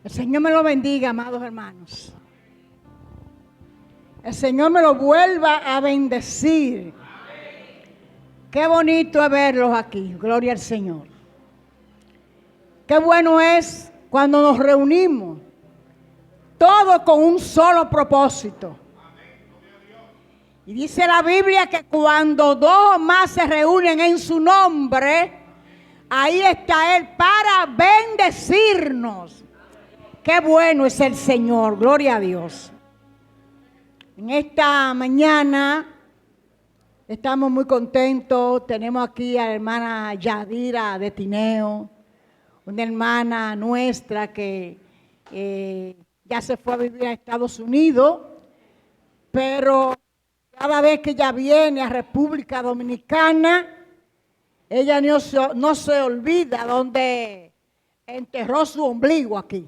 El Señor me lo bendiga, amados hermanos. El Señor me lo vuelva a bendecir. Qué bonito es verlos aquí. Gloria al Señor. Qué bueno es cuando nos reunimos, todos con un solo propósito. Y dice la Biblia que cuando dos o más se reúnen en su nombre, ahí está Él para bendecirnos. Qué bueno es el Señor, gloria a Dios. En esta mañana estamos muy contentos. Tenemos aquí a la hermana Yadira de Tineo, una hermana nuestra que ya se fue a vivir a Estados Unidos, pero cada vez que ella viene a República Dominicana, ella no se olvida donde enterró su ombligo aquí.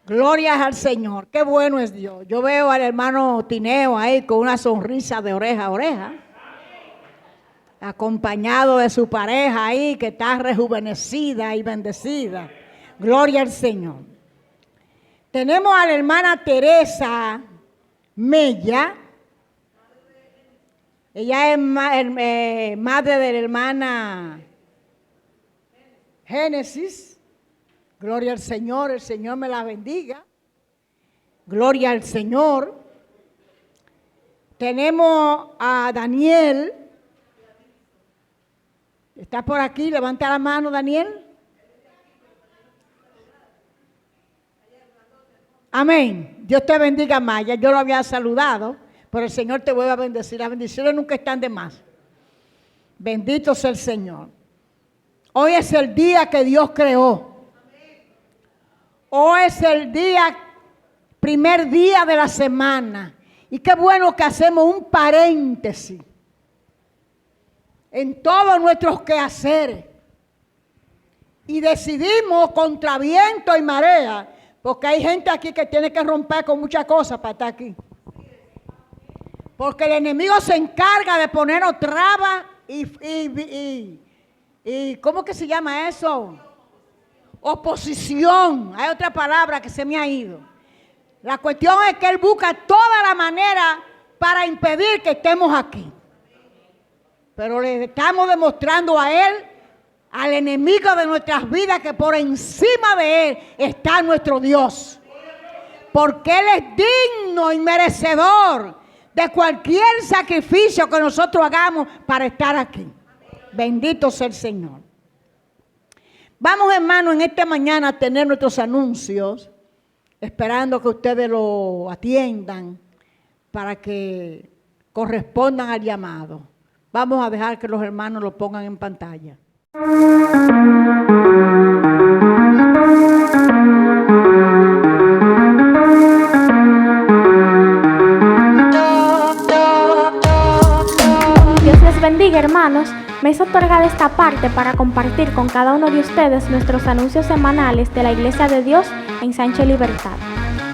Glorias al Señor, qué bueno es Dios. Yo veo al hermano Tineo ahí con una sonrisa de oreja a oreja, acompañado de su pareja ahí que está rejuvenecida y bendecida. Gloria al Señor. Tenemos a la hermana Teresa Mella. Ella es madre de la hermana Génesis. Gloria al Señor, el Señor me la bendiga. Gloria al Señor. Tenemos a Daniel. ¿Está por aquí? Levanta la mano, Daniel. Amén. Dios te bendiga, Maya. Yo lo había saludado, pero el Señor te vuelve a bendecir. Las bendiciones nunca están de más. Bendito sea el Señor. Hoy es el día que Dios creó. Hoy es el primer día de la semana. Y qué bueno que hacemos un paréntesis en todos nuestros quehaceres. Y decidimos contra viento y marea, porque hay gente aquí que tiene que romper con muchas cosas para estar aquí. Porque el enemigo se encarga de ponernos trabas y ¿cómo que se llama eso? Oposición. Hay otra palabra que se me ha ido. La cuestión es que él busca toda la manera para impedir que estemos aquí. Pero le estamos demostrando a él, al enemigo de nuestras vidas, que por encima de él está nuestro Dios. Porque él es digno y merecedor de cualquier sacrificio que nosotros hagamos para estar aquí. Bendito sea el Señor. Vamos, hermanos, en esta mañana a tener nuestros anuncios, esperando que ustedes lo atiendan para que correspondan al llamado. Vamos a dejar que los hermanos lo pongan en pantalla. Dios les bendiga, hermanos. Me es otorgada esta parte para compartir con cada uno de ustedes nuestros anuncios semanales de la Iglesia de Dios en Sánchez Libertad.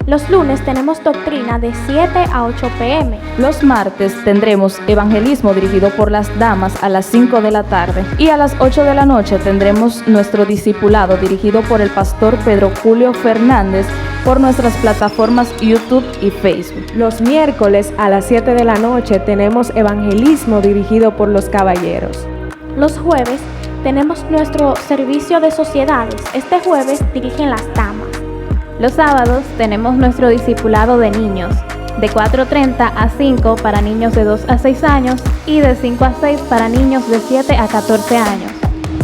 Los lunes tenemos doctrina de 7 a 8 p.m. Los martes tendremos evangelismo dirigido por las damas a las 5 de la tarde. Y a las 8 de la noche tendremos nuestro discipulado dirigido por el pastor Pedro Julio Fernández por nuestras plataformas YouTube y Facebook. Los miércoles a las 7 de la noche tenemos evangelismo dirigido por los caballeros. Los jueves tenemos nuestro servicio de sociedades. Este jueves dirigen las damas. Los sábados tenemos nuestro discipulado de niños, de 4:30 a 5 para niños de 2 a 6 años y de 5 a 6 para niños de 7 a 14 años.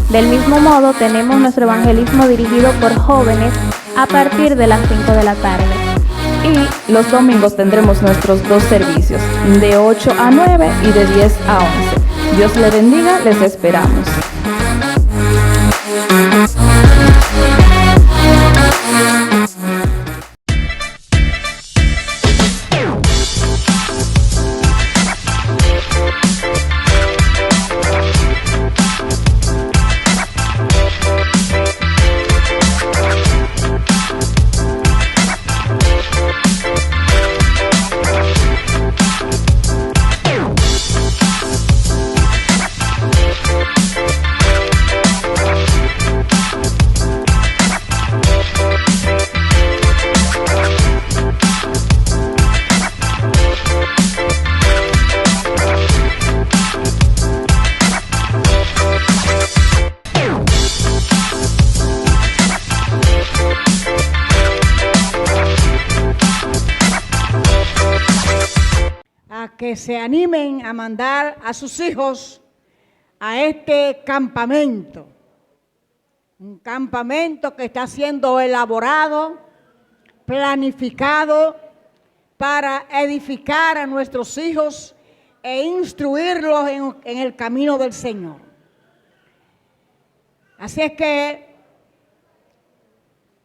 Del mismo modo tenemos nuestro evangelismo dirigido por jóvenes a partir de las 5 de la tarde. Y los domingos tendremos nuestros dos servicios, de 8 a 9 y de 10 a 11. Dios le bendiga, les esperamos. que se animen a mandar a sus hijos a este campamento. Un campamento que está siendo elaborado, planificado para edificar a nuestros hijos e instruirlos en el camino del Señor. Así es que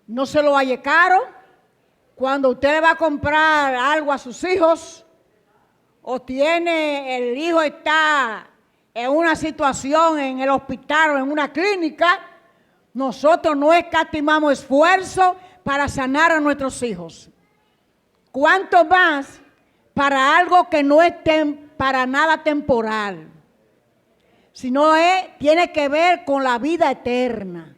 no se lo halle caro. Cuando usted le va a comprar algo a sus hijos, o el hijo está en una situación en el hospital o en una clínica, nosotros no escatimamos esfuerzo para sanar a nuestros hijos. ¿Cuánto más para algo que no es para nada temporal, sino tiene que ver con la vida eterna?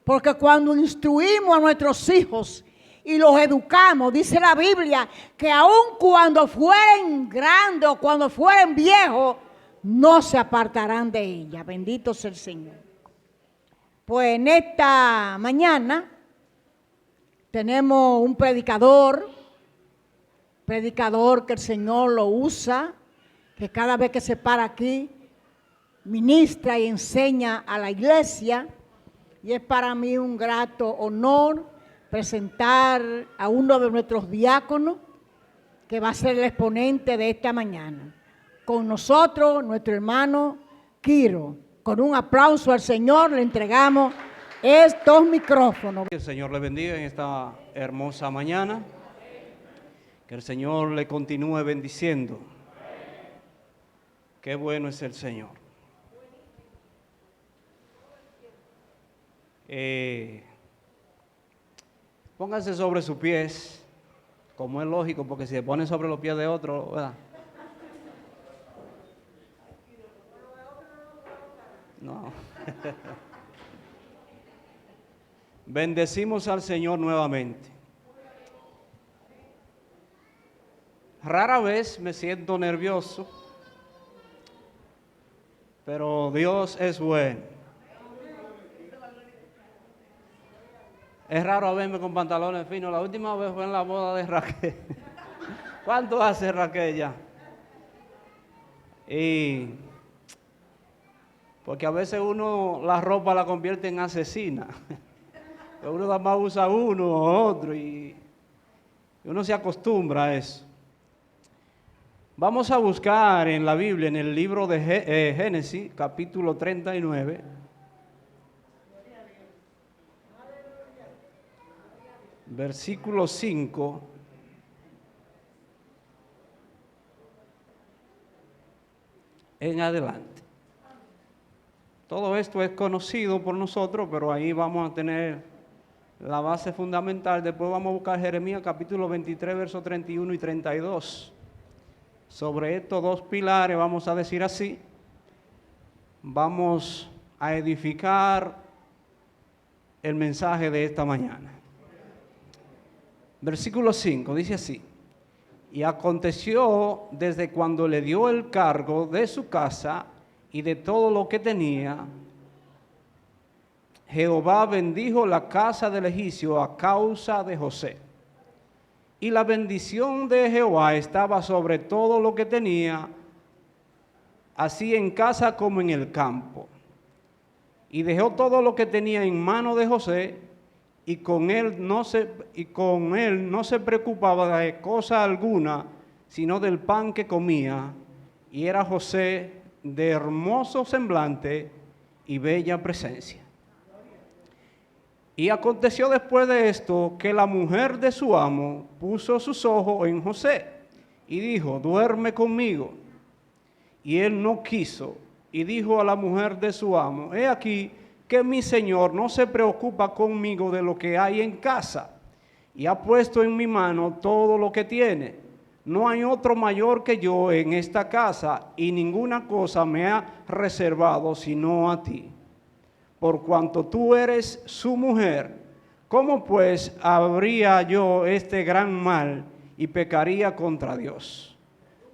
Porque cuando instruimos a nuestros hijos y los educamos, dice la Biblia, que aun cuando fueren grandes o cuando fueren viejos, no se apartarán de ella. Bendito sea el Señor. Pues en esta mañana tenemos un predicador que el Señor lo usa, que cada vez que se para aquí, ministra y enseña a la iglesia. Y es para mí un grato honor presentar a uno de nuestros diáconos, que va a ser el exponente de esta mañana. Con nosotros, nuestro hermano Quiro. Con un aplauso al Señor le entregamos estos micrófonos. Que el Señor le bendiga en esta hermosa mañana. Que el Señor le continúe bendiciendo. Qué bueno es el Señor. Pónganse sobre sus pies, como es lógico, porque si se ponen sobre los pies de otro, ¿verdad? No. Bendecimos al Señor nuevamente. Rara vez me siento nervioso, pero Dios es bueno. Es raro verme con pantalones finos. La última vez fue en la boda de Raquel. ¿Cuánto hace Raquel ya? Y porque a veces uno la ropa la convierte en asesina. Uno nada más usa uno o otro y uno se acostumbra a eso. Vamos a buscar en la Biblia, en el libro de Génesis, capítulo 39. Versículo 5. En adelante. Todo esto es conocido por nosotros, pero ahí vamos a tener la base fundamental. Después vamos a buscar Jeremías capítulo 23, versos 31 y 32. Sobre estos dos pilares, vamos a decir así, vamos a edificar el mensaje de esta mañana. Versículo 5 dice así: y aconteció desde cuando le dio el cargo de su casa y de todo lo que tenía, Jehová bendijo la casa del egipcio a causa de José. Y la bendición de Jehová estaba sobre todo lo que tenía, así en casa como en el campo. Y dejó todo lo que tenía en mano de José, y con él no se preocupaba de cosa alguna, sino del pan que comía. Y era José de hermoso semblante y bella presencia. Y aconteció después de esto que la mujer de su amo puso sus ojos en José y dijo: duerme conmigo. Y él no quiso, y dijo a la mujer de su amo: he aquí que mi señor no se preocupa conmigo de lo que hay en casa, y ha puesto en mi mano todo lo que tiene. No hay otro mayor que yo en esta casa, y ninguna cosa me ha reservado sino a ti. Por cuanto tú eres su mujer, ¿cómo pues habría yo este gran mal y pecaría contra Dios?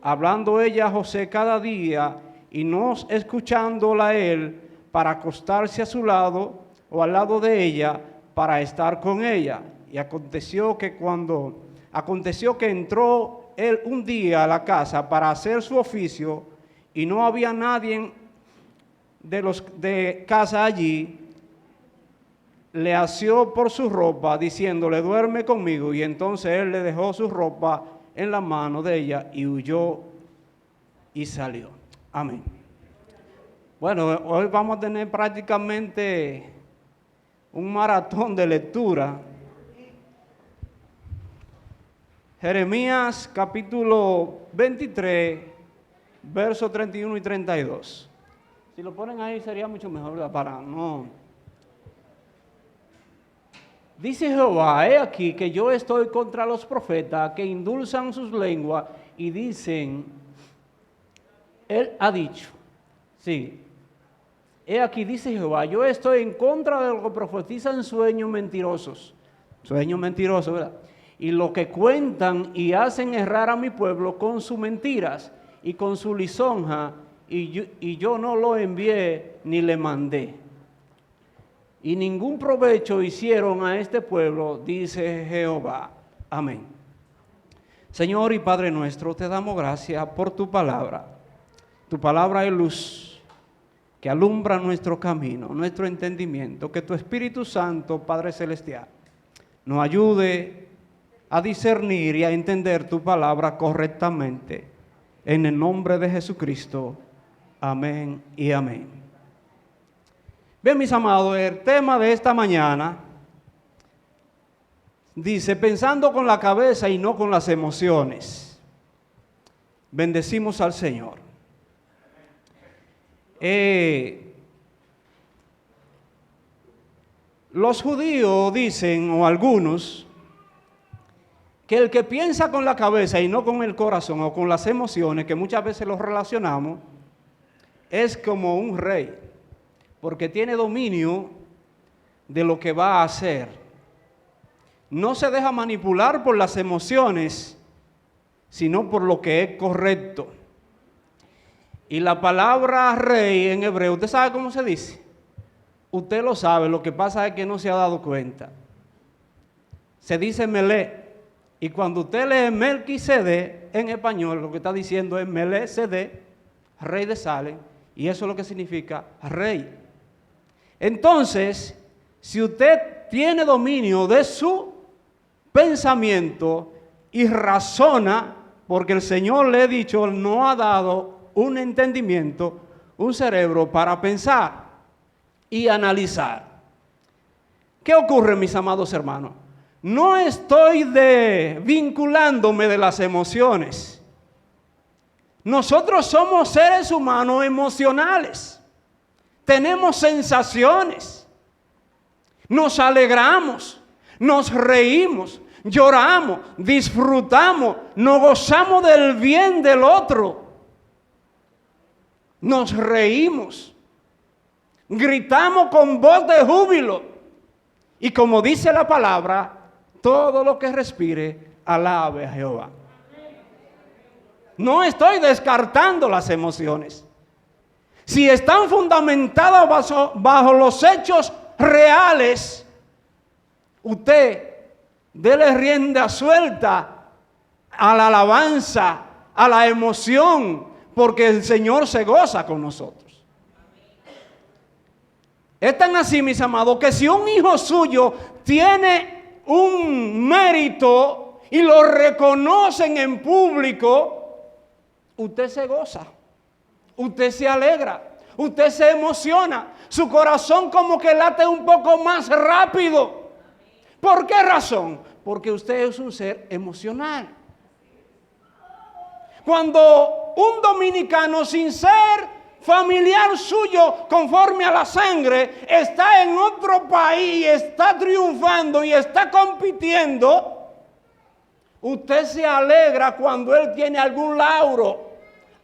Hablando ella a José cada día, y no escuchándola él, para acostarse a su lado o al lado de ella para estar con ella. Y aconteció que entró él un día a la casa para hacer su oficio y no había nadie de los de casa allí, le asió por su ropa diciéndole, duerme conmigo. Y entonces él le dejó su ropa en la mano de ella y huyó y salió. Amén. Bueno, hoy vamos a tener prácticamente un maratón de lectura. Jeremías capítulo 23, versos 31 y 32. Si lo ponen ahí sería mucho mejor, ¿verdad? Para no. Dice Jehová, he aquí que yo estoy contra los profetas que endulzan sus lenguas y dicen, él ha dicho, sí, he aquí dice Jehová, yo estoy en contra de los que profetizan sueños mentirosos, ¿verdad? Y los que cuentan y hacen errar a mi pueblo con sus mentiras y con su lisonja, y yo no lo envié ni le mandé. Y ningún provecho hicieron a este pueblo, dice Jehová. Amén. Señor y Padre nuestro, te damos gracias por tu palabra. Tu palabra es luz que alumbra nuestro camino, nuestro entendimiento. Que tu Espíritu Santo, Padre Celestial, nos ayude a discernir y a entender tu palabra correctamente. En el nombre de Jesucristo. Amén y amén. Bien, mis amados, el tema de esta mañana dice, pensando con la cabeza y no con las emociones. Bendecimos al Señor. Los judíos dicen, o algunos, que el que piensa con la cabeza y no con el corazón o con las emociones, que muchas veces los relacionamos, es como un rey, porque tiene dominio de lo que va a hacer. No se deja manipular por las emociones, sino por lo que es correcto. Y la palabra rey en hebreo, ¿usted sabe cómo se dice? Usted lo sabe, lo que pasa es que no se ha dado cuenta. Se dice Melé. Y cuando usted lee Melquisedec en español, lo que está diciendo es Melquisedec, rey de Salem, y eso es lo que significa rey. Entonces, si usted tiene dominio de su pensamiento y razona, porque el Señor le he dicho, no ha dado un entendimiento, un cerebro para pensar y analizar. ¿Qué ocurre, mis amados hermanos? No estoy vinculándome de las emociones. Nosotros somos seres humanos emocionales. Tenemos sensaciones. Nos alegramos, nos reímos, lloramos, disfrutamos, nos gozamos del bien del otro. Nos reímos, gritamos con voz de júbilo. Y como dice la palabra, todo lo que respire, alabe a Jehová. No estoy descartando las emociones. Si están fundamentadas bajo los hechos reales, usted dele rienda suelta a la alabanza, a la emoción, porque el Señor se goza con nosotros. Es tan así, mis amados, que si un hijo suyo tiene un mérito y lo reconocen en público, usted se goza. Usted se alegra, usted se emociona, su corazón como que late un poco más rápido. ¿Por qué razón? Porque usted es un ser emocional. Cuando un dominicano sin ser familiar suyo conforme a la sangre está en otro país, está triunfando y está compitiendo, usted se alegra cuando él tiene algún lauro,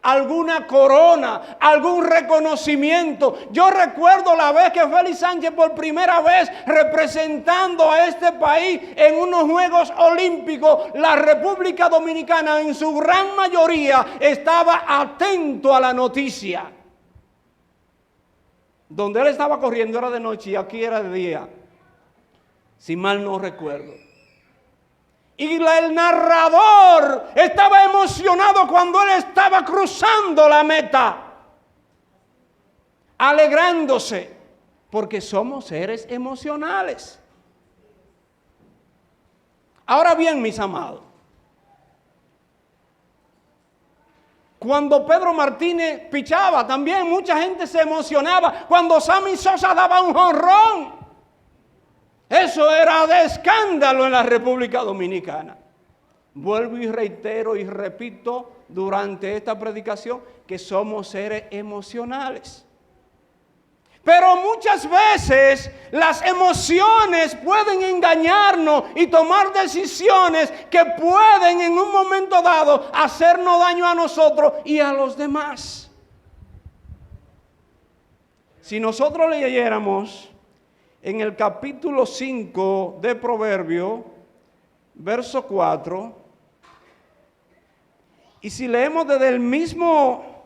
alguna corona, algún reconocimiento. Yo recuerdo la vez que Félix Sánchez por primera vez representando a este país en unos Juegos Olímpicos, la República Dominicana en su gran mayoría estaba atento a la noticia. Donde él estaba corriendo era de noche y aquí era de día, si mal no recuerdo. Y el narrador estaba emocionado cuando él estaba cruzando la meta, alegrándose, porque somos seres emocionales. Ahora bien, mis amados, cuando Pedro Martínez pichaba, también mucha gente se emocionaba. Cuando Sammy Sosa daba un jonrón, eso era de escándalo en la República Dominicana. Vuelvo y reitero y repito durante esta predicación que somos seres emocionales. Pero muchas veces las emociones pueden engañarnos y tomar decisiones que pueden en un momento dado hacernos daño a nosotros y a los demás. Si nosotros leyéramos en el capítulo 5 de Proverbios, verso 4, y si leemos desde el mismo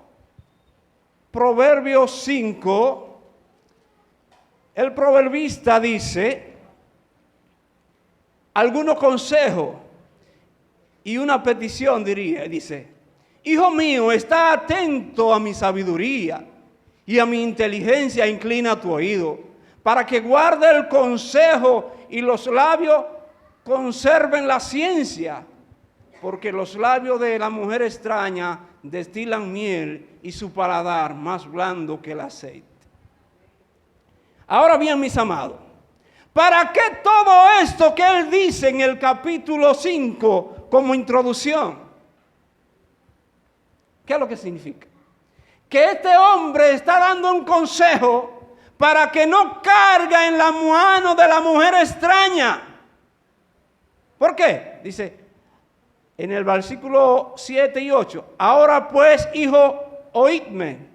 Proverbio 5, el proverbista dice algunos consejos y una petición, dice: hijo mío, está atento a mi sabiduría y a mi inteligencia, inclina tu oído, para que guarde el consejo y los labios conserven la ciencia, porque los labios de la mujer extraña destilan miel y su paladar más blando que el aceite. Ahora bien, mis amados, ¿para qué todo esto que él dice en el capítulo 5 como introducción? ¿Qué es lo que significa? Que este hombre está dando un consejo para que no cargue en la mano de la mujer extraña. ¿Por qué? Dice en el versículo 7 y 8, ahora pues, hijo, oídme,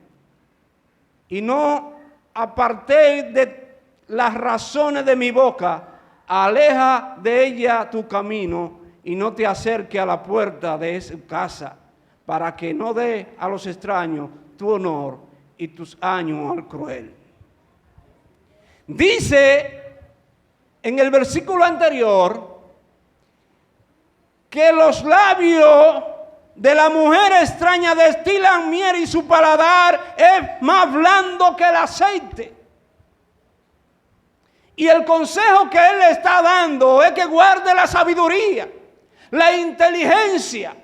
y no apartéis de las razones de mi boca, aleja de ella tu camino y no te acerques a la puerta de su casa, para que no dé a los extraños tu honor y tus años al cruel. Dice en el versículo anterior que los labios de la mujer extraña destilan miel y su paladar es más blando que el aceite. Y el consejo que él le está dando es que guarde la sabiduría, la inteligencia,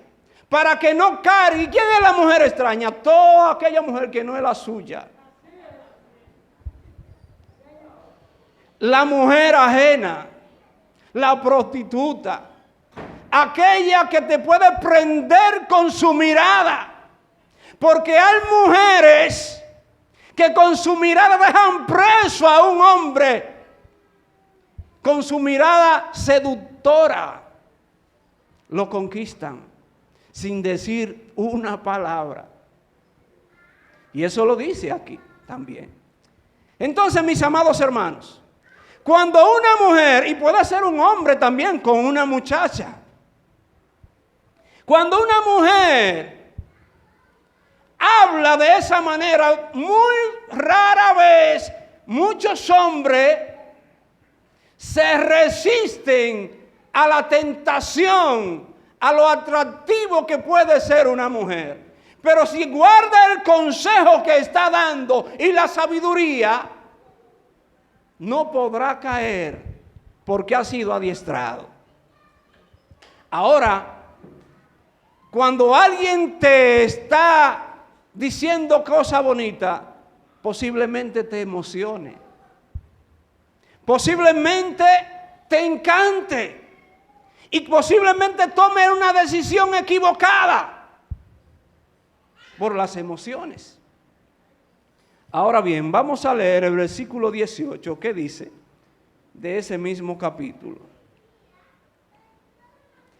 para que no cargue. ¿Y quién es la mujer extraña? Toda aquella mujer que no es la suya. La mujer ajena, la prostituta, aquella que te puede prender con su mirada. Porque hay mujeres que con su mirada dejan preso a un hombre, con su mirada seductora lo conquistan sin decir una palabra. Y eso lo dice aquí también. Entonces, mis amados hermanos, cuando una mujer, y puede ser un hombre también con una muchacha, cuando una mujer habla de esa manera, muy rara vez muchos hombres se resisten a la tentación, a lo atractivo que puede ser una mujer. Pero si guarda el consejo que está dando y la sabiduría, no podrá caer porque ha sido adiestrado. Ahora, cuando alguien te está diciendo cosas bonitas, posiblemente te emocione, posiblemente te encante y posiblemente tome una decisión equivocada por las emociones. Ahora bien, vamos a leer el versículo 18, que dice de ese mismo capítulo: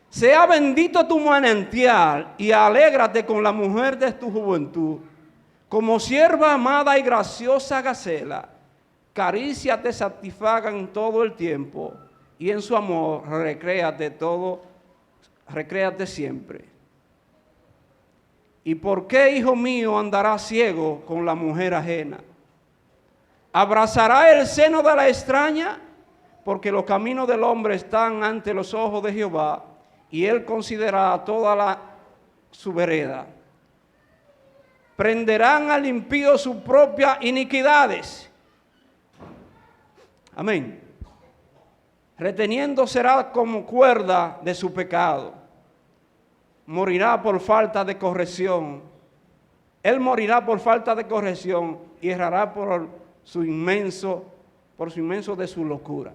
sea bendito tu manantial y alégrate con la mujer de tu juventud, como sierva amada y graciosa gacela, caricia te satisfagan todo el tiempo y en su amor recréate siempre. ¿Y por qué, hijo mío, andará ciego con la mujer ajena? ¿Abrazará el seno de la extraña? Porque los caminos del hombre están ante los ojos de Jehová, y él considerará toda su vereda. Prenderán al impío sus propias iniquidades. Amén. Reteniendo será como cuerda de su pecado. Morirá por falta de corrección. Él morirá por falta de corrección y errará por su inmenso de su locura.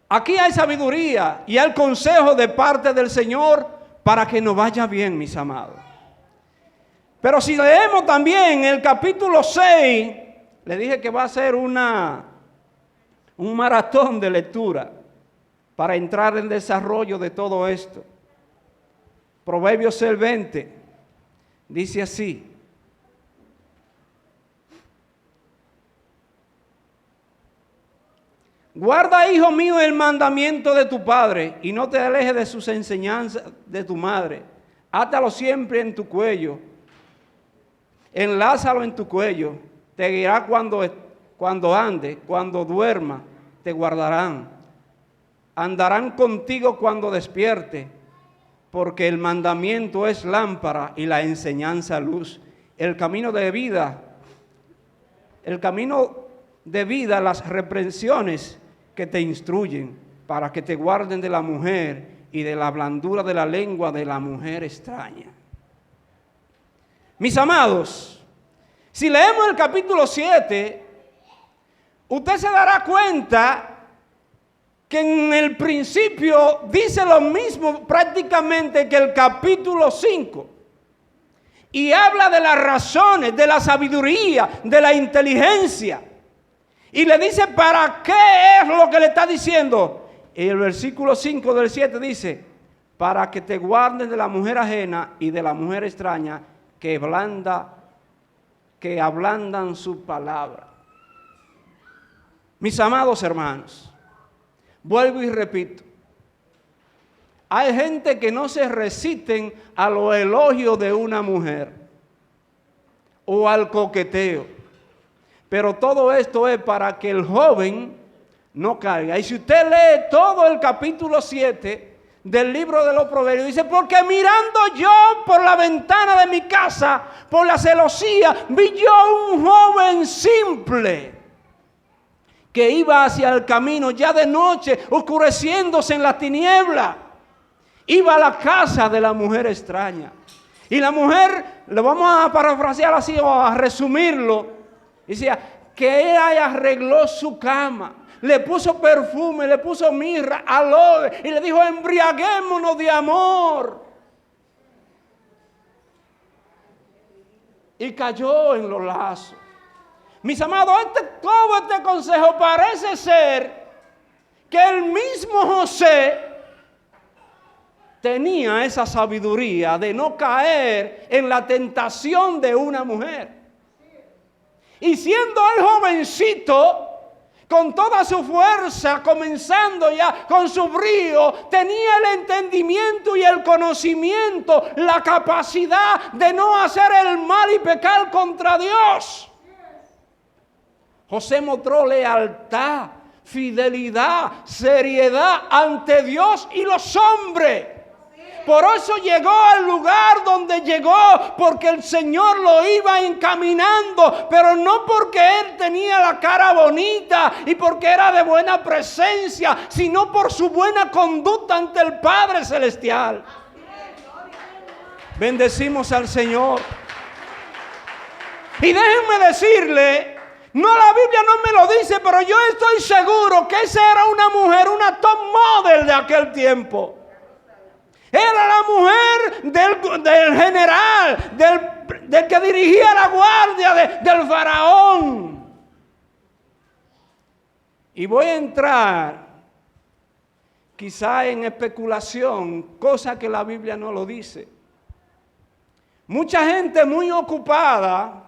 Aquí hay sabiduría y hay consejo de parte del Señor para que nos vaya bien, mis amados. Pero si leemos también el capítulo 6, le dije que va a ser un maratón de lectura para entrar en desarrollo de todo esto. Proverbios 6:20 dice así: guarda, hijo mío, el mandamiento de tu padre y no te alejes de sus enseñanzas de tu madre. Átalo siempre en tu cuello, enlázalo en tu cuello, te guiará cuando ande, cuando duerma, te guardarán. Andarán contigo cuando despierte, porque el mandamiento es lámpara y la enseñanza luz. El camino de vida, las reprensiones que te instruyen, para que te guarden de la mujer y de la blandura de la lengua de la mujer extraña. Mis amados, si leemos el capítulo 7, usted se dará cuenta que en el principio dice lo mismo prácticamente que el capítulo 5. Y habla de las razones, de la sabiduría, de la inteligencia. Y le dice para qué es lo que le está diciendo. Y el versículo 5 del 7 dice: para que te guarden de la mujer ajena y de la mujer extraña que ablandan su palabra. Mis amados hermanos, vuelvo y repito, hay gente que no se resisten a los elogios de una mujer o al coqueteo, pero todo esto es para que el joven no caiga. Y si usted lee todo el capítulo 7 del libro de los Proverbios, dice: porque mirando yo por la ventana de mi casa, por la celosía, vi yo un joven simple que iba hacia el camino ya de noche, oscureciéndose en la tiniebla. Iba a la casa de la mujer extraña. Y la mujer, lo vamos a parafrasear así o a resumirlo, decía que ella arregló su cama, le puso perfume, le puso mirra, aloe, y le dijo: embriaguémonos de amor. Y cayó en los lazos. Mis amados, todo este consejo parece ser que el mismo José tenía esa sabiduría de no caer en la tentación de una mujer. Y siendo el jovencito, con toda su fuerza, comenzando ya con su brío, tenía el entendimiento y el conocimiento, la capacidad de no hacer el mal y pecar contra Dios. José mostró lealtad, fidelidad, seriedad ante Dios y los hombres. Por eso llegó al lugar donde llegó, porque el Señor lo iba encaminando, pero no porque él tenía la cara bonita y porque era de buena presencia, sino por su buena conducta ante el Padre Celestial. Bendecimos al Señor. Y déjenme decirle, no, la Biblia no me lo dice, pero yo estoy seguro que esa era una mujer, una top model de aquel tiempo. Era la mujer del general, del que dirigía la guardia del faraón. Y voy a entrar quizá en especulación, cosa que la Biblia no lo dice. Mucha gente muy ocupada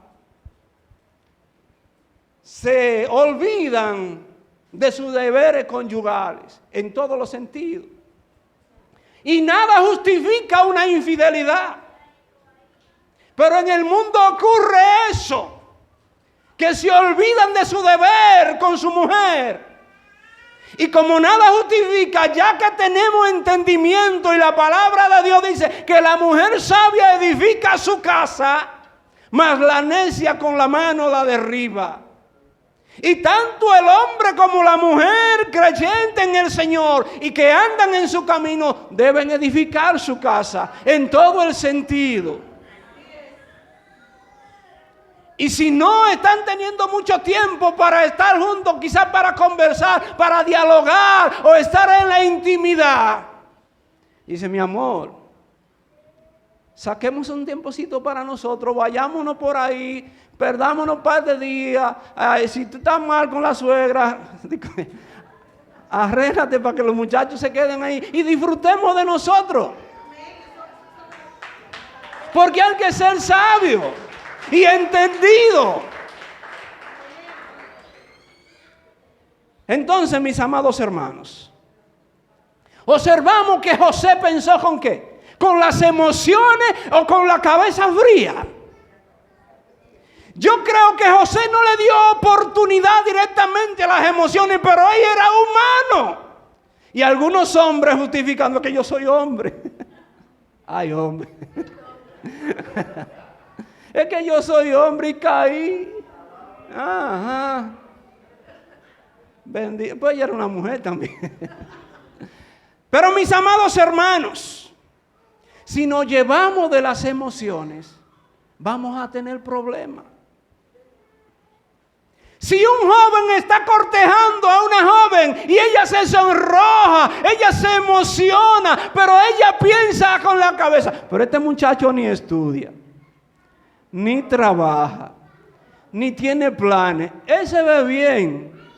se olvidan de sus deberes conyugales en todos los sentidos. Y nada justifica una infidelidad. Pero en el mundo ocurre eso, que se olvidan de su deber con su mujer Y como nada justifica, ya que tenemos entendimiento y la palabra de Dios dice que la mujer sabia edifica su casa, mas la necia con la mano la derriba. Y tanto el hombre como la mujer creyente en el Señor y que andan en su camino deben edificar su casa en todo el sentido. Y si no están teniendo mucho tiempo para estar juntos, quizás para conversar, para dialogar o estar en la intimidad, dice: mi amor, saquemos un tiempecito para nosotros, vayámonos por ahí, perdámonos un par de días. Ay, si tú estás mal con la suegra, arréglate para que los muchachos se queden ahí y disfrutemos de nosotros. Porque hay que ser sabio y entendido. Entonces, mis amados hermanos, observamos que José pensó ¿con qué? ¿Con las emociones o con la cabeza fría? Yo creo que José no le dio oportunidad directamente a las emociones, pero él era humano. Y algunos hombres justificando que yo soy hombre. Ay, hombre. Es que yo soy hombre y caí. Ajá. Bendito. Pues ella era una mujer también. Pero mis amados hermanos, si nos llevamos de las emociones, vamos a tener problemas. Si un joven está cortejando a una joven y ella se sonroja, ella se emociona, pero ella piensa con la cabeza: pero este muchacho ni estudia, ni trabaja, ni tiene planes. Él se ve bien,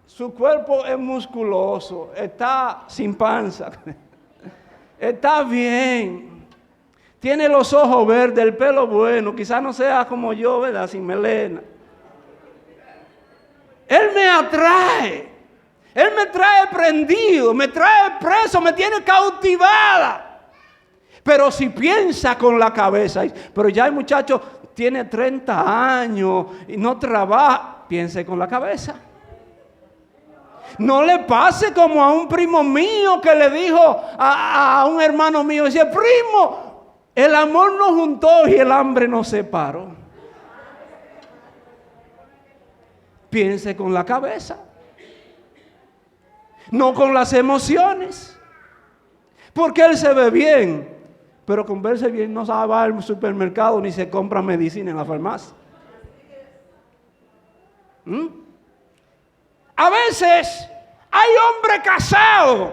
su cuerpo es musculoso, está sin panza, está bien, tiene los ojos verdes, el pelo bueno, quizás no sea como yo, ¿verdad? Sin melena. Él me atrae, él me trae prendido, me trae preso, me tiene cautivada. Pero si piensa con la cabeza, pero ya el muchacho tiene 30 años y no trabaja, piense con la cabeza. No le pase como a un primo mío que le dijo a un hermano mío, dice: primo, el amor nos juntó y el hambre nos separó. Piense con la cabeza, no con las emociones. Porque él se ve bien, pero con verse bien no sabe va al supermercado ni se compra medicina en la farmacia. A veces hay hombres casados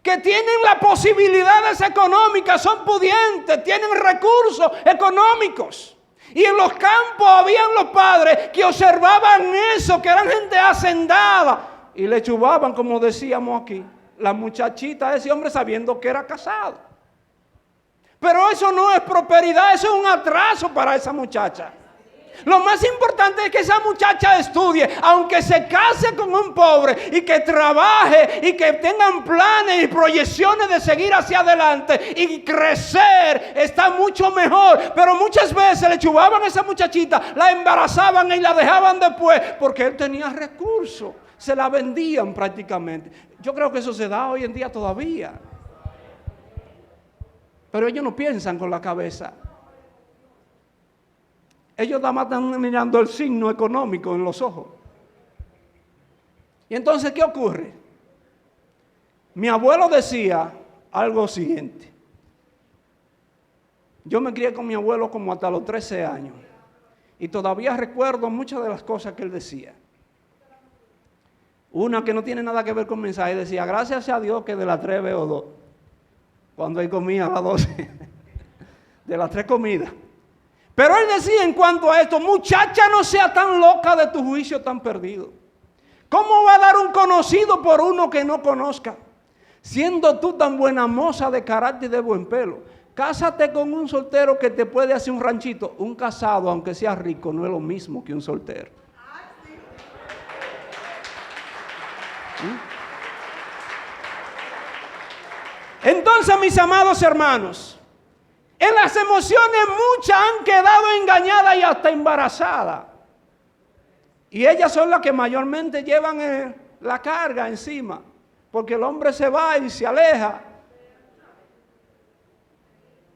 que tienen las posibilidades económicas, son pudientes, tienen recursos económicos. Y en los campos habían los padres que observaban eso, que eran gente hacendada, y le chubaban, como decíamos aquí, la muchachita a ese hombre sabiendo que era casado. Pero eso no es prosperidad, eso es un atraso para esa muchacha. Lo más importante es que esa muchacha estudie, aunque se case con un pobre, y que trabaje y que tengan planes y proyecciones de seguir hacia adelante y crecer. Está mucho mejor. Pero muchas veces le chubaban a esa muchachita, la embarazaban y la dejaban después porque él tenía recursos, se la vendían prácticamente. Yo creo que eso se da hoy en día todavía, pero ellos no piensan con la cabeza. Ellos nada más están mirando el signo económico en los ojos. Y entonces, ¿qué ocurre? Mi abuelo decía algo siguiente. Yo me crié con mi abuelo como hasta los 13 años. Y todavía recuerdo muchas de las cosas que él decía. Una que no tiene nada que ver con mensaje, decía: gracias a Dios que de las 3 veo 2. Cuando él comía a las 12. De las 3 comidas. Pero él decía en cuanto a esto: muchacha, no sea tan loca de tu juicio tan perdido. ¿Cómo va a dar un conocido por uno que no conozca? Siendo tú tan buena moza de carácter y de buen pelo, cásate con un soltero que te puede hacer un ranchito. Un casado, aunque sea rico, no es lo mismo que un soltero. Entonces, mis amados hermanos, en las emociones muchas han quedado engañadas y hasta embarazadas. Y ellas son las que mayormente llevan la carga encima, porque el hombre se va y se aleja.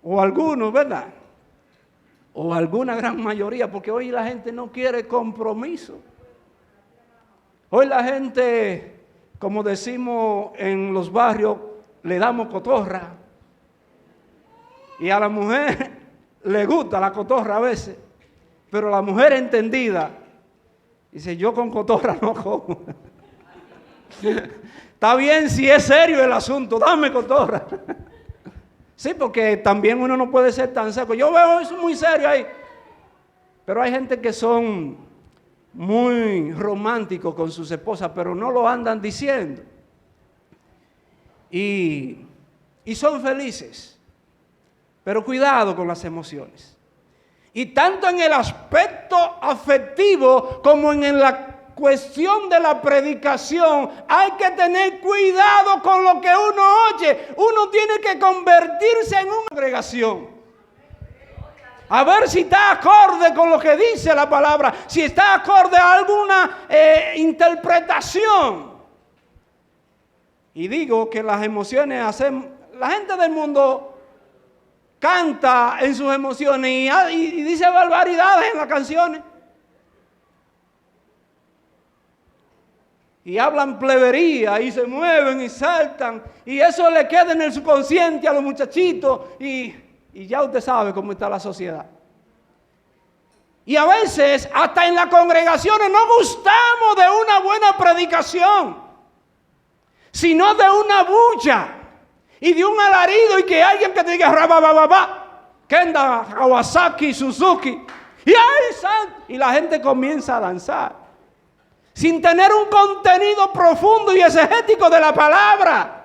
O algunos, ¿verdad? O alguna gran mayoría, porque hoy la gente no quiere compromiso. Hoy la gente, como decimos en los barrios, le damos cotorra. Y a la mujer le gusta la cotorra a veces, pero la mujer entendida dice, yo con cotorra no como. Está bien si es serio el asunto, dame cotorra. Sí, porque también uno no puede ser tan seco. Yo veo eso muy serio ahí. Pero hay gente que son muy románticos con sus esposas, pero no lo andan diciendo. Y son felices. Pero cuidado con las emociones. Y tanto en el aspecto afectivo como en la cuestión de la predicación, hay que tener cuidado con lo que uno oye. Uno tiene que convertirse en una congregación. A ver si está acorde con lo que dice la palabra, si está acorde a alguna interpretación. Y digo que las emociones hacen, la gente del mundo canta en sus emociones y dice barbaridades en las canciones. Y hablan plebería y se mueven y saltan. Y eso le queda en el subconsciente a los muchachitos. Y ya usted sabe cómo está la sociedad. Y a veces hasta en las congregaciones no gustamos de una buena predicación, sino de una bulla y de un alarido y que alguien que te diga rababababa, Kenda, Kawasaki, Suzuki. Y la gente comienza a danzar sin tener un contenido profundo y exegético de la palabra.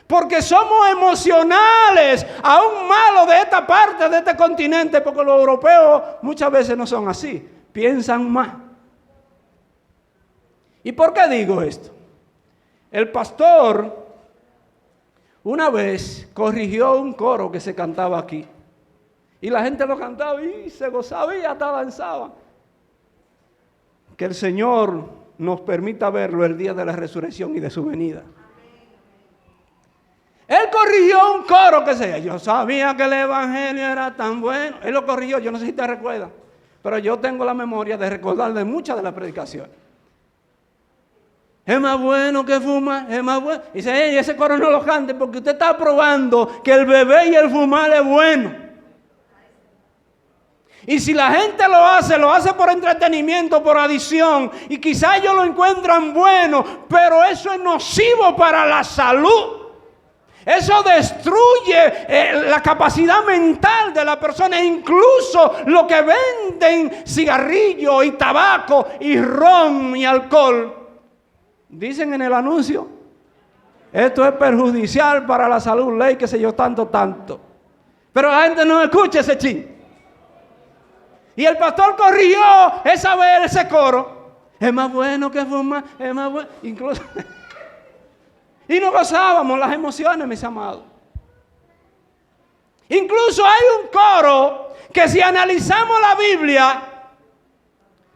Porque somos emocionales, aún malos de esta parte, de este continente, porque los europeos muchas veces no son así, piensan más. ¿Y por qué digo esto? El pastor una vez corrigió un coro que se cantaba aquí. Y la gente lo cantaba y se gozaba y hasta danzaba. Que el Señor nos permita verlo el día de la resurrección y de su venida. Él corrigió un coro que se... Yo sabía que el evangelio era tan bueno. Él lo corrigió, yo no sé si te recuerdas. Pero yo tengo la memoria de recordar de muchas de las predicaciones. Es más bueno que fumar, es más bueno. Dice, hey, ese coro no lo cante porque usted está probando que el beber y el fumar es bueno. Y si la gente lo hace por entretenimiento, por adicción, y quizás ellos lo encuentran bueno, pero eso es nocivo para la salud. Eso destruye la capacidad mental de la persona. E incluso lo que venden cigarrillos y tabaco y ron y alcohol, dicen en el anuncio, esto es perjudicial para la salud, ley, qué sé yo, tanto. Pero la gente no escucha ese chin. Y el pastor corrigió esa vez ese coro. Es más bueno que fumar, es más bueno. Incluso... y nos gozábamos las emociones, mis amados. Incluso hay un coro que si analizamos la Biblia,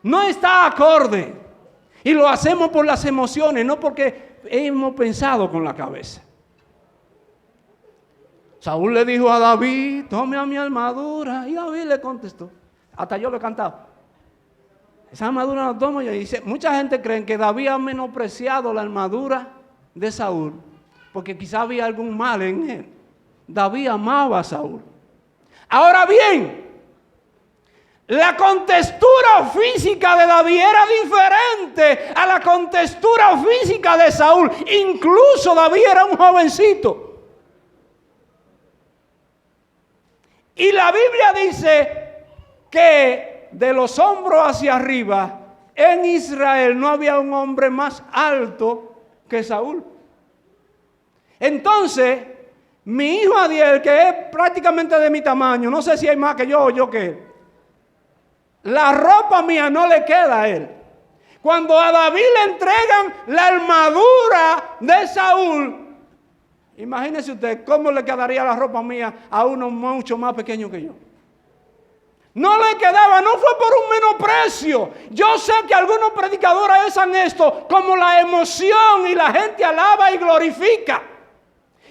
no está acorde. Y lo hacemos por las emociones, no porque hemos pensado con la cabeza. Saúl le dijo a David, tome a mi armadura. Y David le contestó. Hasta yo lo he cantado. Esa armadura la tomo yo. Y dice, mucha gente cree que David ha menospreciado la armadura de Saúl, porque quizá había algún mal en él. David amaba a Saúl. Ahora bien, la contextura física de David era diferente a la contextura física de Saúl. Incluso David era un jovencito. Y la Biblia dice que de los hombros hacia arriba, en Israel no había un hombre más alto que Saúl. Entonces, mi hijo Adiel, que es prácticamente de mi tamaño, no sé si hay más que yo o yo que él, la ropa mía no le queda a él. Cuando a David le entregan la armadura de Saúl, imagínese usted cómo le quedaría la ropa mía a uno mucho más pequeño que yo. No le quedaba, no fue por un menosprecio. Yo sé que algunos predicadores usan esto como la emoción y la gente alaba y glorifica.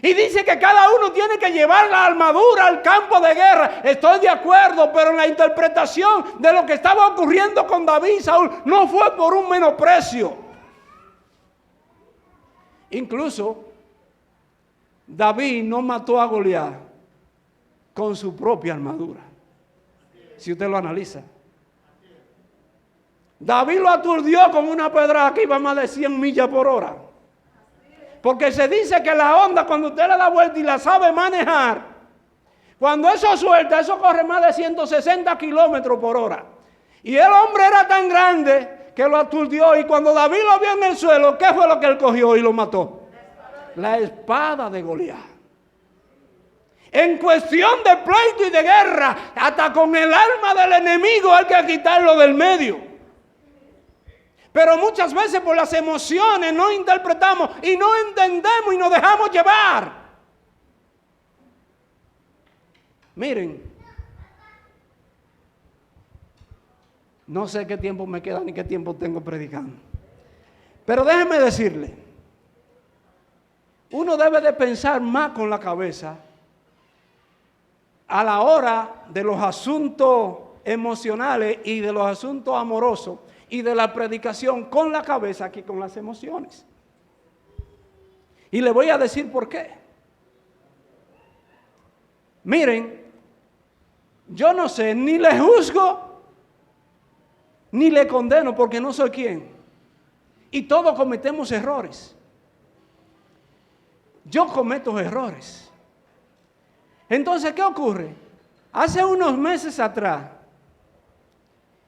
Y dice que cada uno tiene que llevar la armadura al campo de guerra. Estoy de acuerdo, pero en la interpretación de lo que estaba ocurriendo con David y Saúl no fue por un menosprecio. Incluso David no mató a Goliat con su propia armadura. Si usted lo analiza. David lo aturdió con una pedrada que iba más de 100 millas por hora. Porque se dice que la onda, cuando usted le da vuelta y la sabe manejar, cuando eso suelta, eso corre más de 160 kilómetros por hora. Y el hombre era tan grande que lo aturdió. Y cuando David lo vio en el suelo, ¿qué fue lo que él cogió y lo mató? La espada de Goliat. En cuestión de pleito y de guerra, hasta con el arma del enemigo hay que quitarlo del medio. Pero muchas veces por las emociones no interpretamos y no entendemos y nos dejamos llevar. Miren, no sé qué tiempo me queda ni qué tiempo tengo predicando. Pero déjenme decirle, uno debe de pensar más con la cabeza a la hora de los asuntos emocionales y de los asuntos amorosos y de la predicación con la cabeza que con las emociones. Y le voy a decir por qué. Miren, yo no sé, ni le juzgo, ni le condeno porque no soy quien. Y todos cometemos errores. Yo cometo errores. Entonces, ¿qué ocurre? Hace unos meses atrás,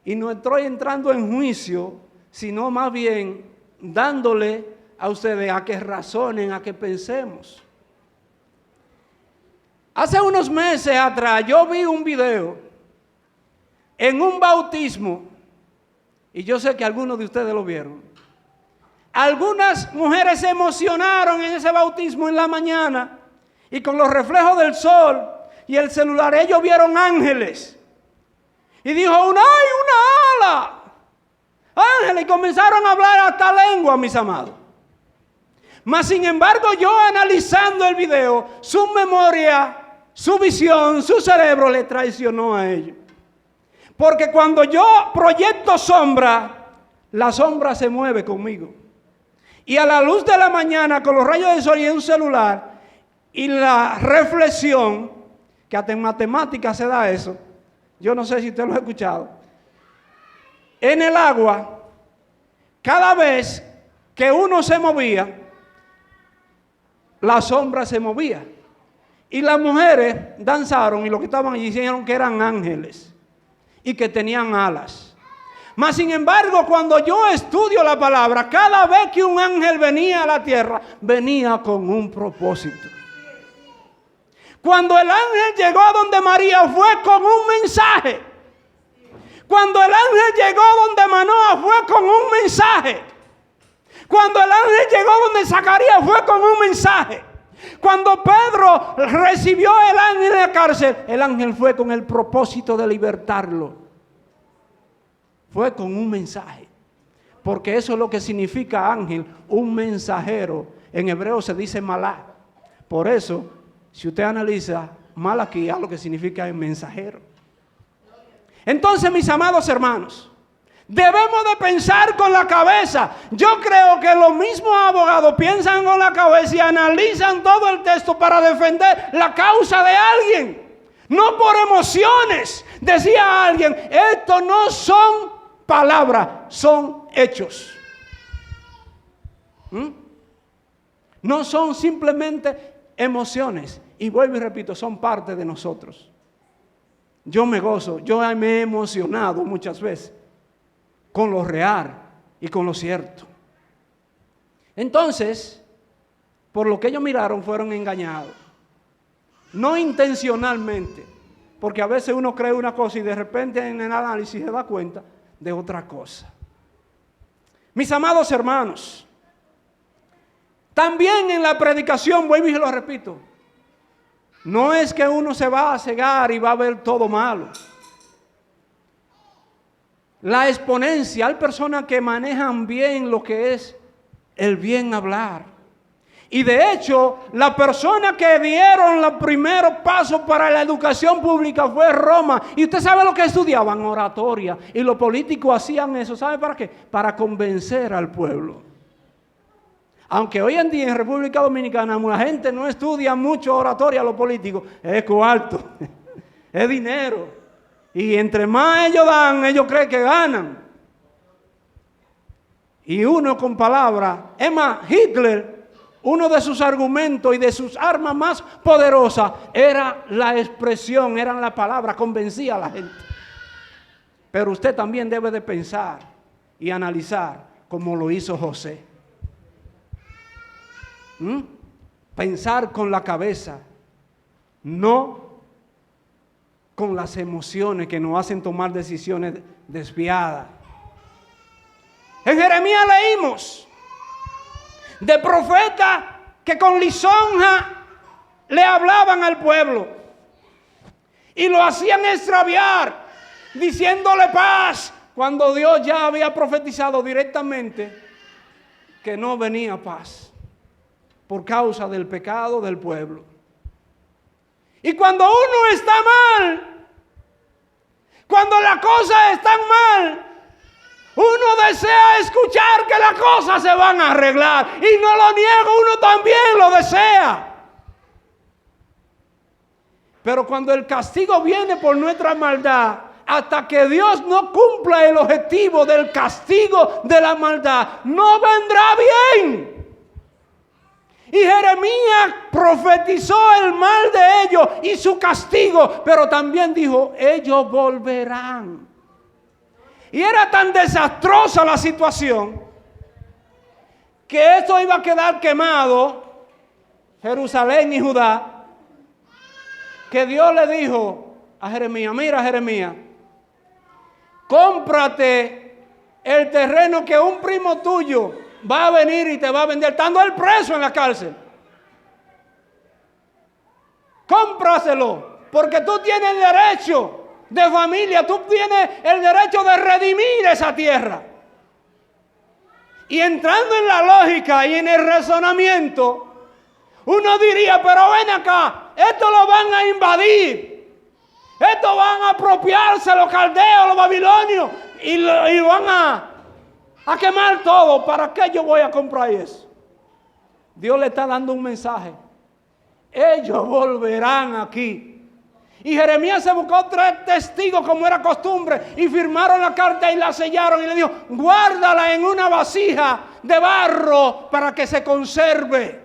y no estoy entrando en juicio, sino más bien dándole a ustedes a que razonen, a que pensemos. Hace unos meses atrás yo vi un video en un bautismo, y yo sé que algunos de ustedes lo vieron. Algunas mujeres se emocionaron en ese bautismo en la mañana, y con los reflejos del sol y el celular, ellos vieron ángeles. Y dijo, ¡ay, una ala! Ángeles, y comenzaron a hablar hasta lengua, mis amados. Mas, sin embargo, yo analizando el video, su memoria, su visión, su cerebro le traicionó a ellos. Porque cuando yo proyecto sombra, la sombra se mueve conmigo. Y a la luz de la mañana, con los rayos del sol y un celular, y la reflexión, que hasta en matemáticas se da eso, yo no sé si usted lo ha escuchado, en el agua, cada vez que uno se movía, la sombra se movía. Y las mujeres danzaron y lo que estaban allí dijeron que eran ángeles y que tenían alas. Mas sin embargo, cuando yo estudio la palabra, cada vez que un ángel venía a la tierra, venía con un propósito. Cuando el ángel llegó a donde María fue con un mensaje. Cuando el ángel llegó donde Manoa fue con un mensaje. Cuando el ángel llegó donde Zacarías fue con un mensaje. Cuando Pedro recibió el ángel en la cárcel, el ángel fue con el propósito de libertarlo. Fue con un mensaje. Porque eso es lo que significa ángel, un mensajero. En hebreo se dice malá. Por eso, si usted analiza Malaquía, lo que significa es mensajero. Entonces, mis amados hermanos, debemos de pensar con la cabeza. Yo creo que los mismos abogados piensan con la cabeza y analizan todo el texto para defender la causa de alguien. No por emociones. Decía alguien, esto no son palabras, son hechos. No son simplemente emociones. Y vuelvo y repito, son parte de nosotros. Yo me gozo, yo me he emocionado muchas veces con lo real y con lo cierto. Entonces, por lo que ellos miraron, fueron engañados. No intencionalmente, porque a veces uno cree una cosa y de repente en el análisis se da cuenta de otra cosa. Mis amados hermanos, también en la predicación, vuelvo y lo repito, no es que uno se va a cegar y va a ver todo malo. la exponencia. Hay personas que manejan bien lo que es el bien hablar. Y de hecho, la persona que dieron los primeros pasos para la educación pública fue Roma. Y usted sabe lo que estudiaban, oratoria. Y los políticos hacían eso, ¿sabe para qué? Para convencer al pueblo. Aunque hoy en día en República Dominicana la gente no estudia mucho oratoria, los políticos, es cuarto, es dinero. Y entre más ellos dan, ellos creen que ganan. Y uno con palabras, es más, Hitler, uno de sus argumentos y de sus armas más poderosas era la expresión, eran las palabras, convencía a la gente. Pero usted también debe de pensar y analizar como lo hizo José. Pensar con la cabeza, no con las emociones que nos hacen tomar decisiones desviadas. En Jeremías leímos de profetas que con lisonja le hablaban al pueblo y lo hacían extraviar, diciéndole paz, cuando Dios ya había profetizado directamente que no venía paz por causa del pecado del pueblo. Y cuando uno está mal, cuando las cosas están mal, uno desea escuchar que las cosas se van a arreglar. Y no lo niego, uno también lo desea. Pero cuando el castigo viene por nuestra maldad, hasta que Dios no cumpla el objetivo del castigo de la maldad, no vendrá bien. Y Jeremías profetizó el mal de ellos y su castigo, pero también dijo, ellos volverán. Y era tan desastrosa la situación que esto iba a quedar quemado, Jerusalén y Judá, que Dios le dijo a Jeremías, mira Jeremías, cómprate el terreno que un primo tuyo va a venir y te va a vender, estando él preso en la cárcel. Cómpraselo, porque tú tienes derecho de familia, tú tienes el derecho de redimir esa tierra. Y entrando en la lógica y en el razonamiento, uno diría, pero ven acá, esto lo van a invadir, esto van a apropiarse los caldeos, los babilonios, y van a quemar todo. ¿Para qué yo voy a comprar eso? Dios le está dando un mensaje. Ellos volverán aquí. Y Jeremías se buscó 3 testigos como era costumbre y firmaron la carta y la sellaron y le dijo, guárdala en una vasija de barro para que se conserve.